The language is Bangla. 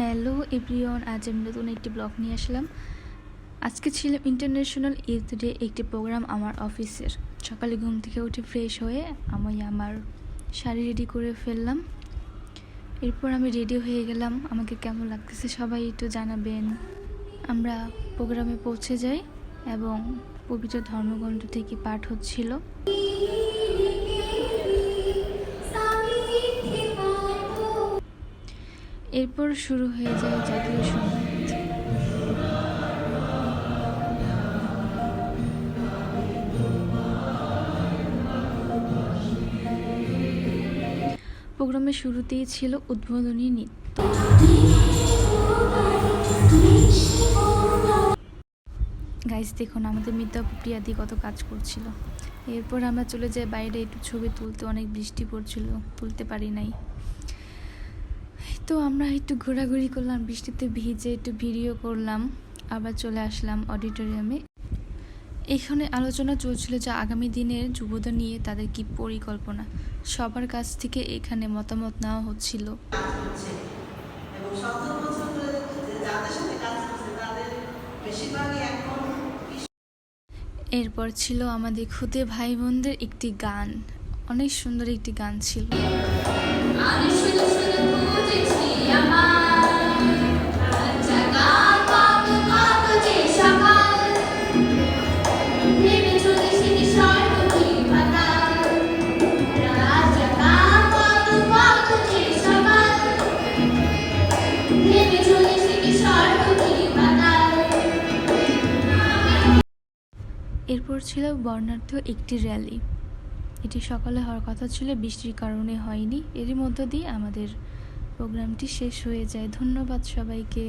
হ্যালো এভরিওয়ান, আজ আমি নতুন একটি ব্লগ নিয়ে আসলাম। আজকে ছিল ইন্টারন্যাশনাল ইউথ ডে, একটি প্রোগ্রাম আমার অফিসের। সকালে ঘুম থেকে উঠে ফ্রেশ হয়ে আমি আমার শাড়ি রেডি করে ফেললাম। এরপর আমি রেডি হয়ে গেলাম। আমাকে কেমন লাগতেছে সবাই একটু জানাবেন। আমরা প্রোগ্রামে পৌঁছে যাই এবং পবিত্র ধর্মগ্রন্থ থেকে পাঠ হচ্ছিল। এরপর শুরু হয়ে যায় জাতীয় সঙ্গীত। প্রোগ্রামের শুরুতেই ছিল উদ্বোধনী নৃত্য। গাইস দেখুন আমাদের মিতা প্রিয়াদি কত কাজ করছিল। এরপর আমরা চলে যাই বাইরে একটু ছবি তুলতে। অনেক বৃষ্টি পড়ছিল, তুলতে পারি নাই। তো আমরা একটু ঘোরাঘুরি করলাম, বৃষ্টিতে ভিজে একটু ভিডিও করলাম। আবার চলে আসলাম অডিটোরিয়ামে। এখানে আলোচনা চলছিল যে আগামী দিনের যুবদের নিয়ে তাদের কি পরিকল্পনা। সবার কাছ থেকে এখানে মতামত নেওয়া হচ্ছিল। এরপর ছিল আমাদের খুদে ভাই বোনদের একটি গান। অনেক সুন্দর একটি গান ছিল। এরপর ছিল বর্ণাঢ্য একটি র্যালি। এটি সকালে হওয়ার কথা ছিল, বৃষ্টির কারণে হয়নি। এরই মধ্য দিয়ে আমাদের প্রোগ্রামটি শেষ হয়ে যায়। ধন্যবাদ সবাইকে।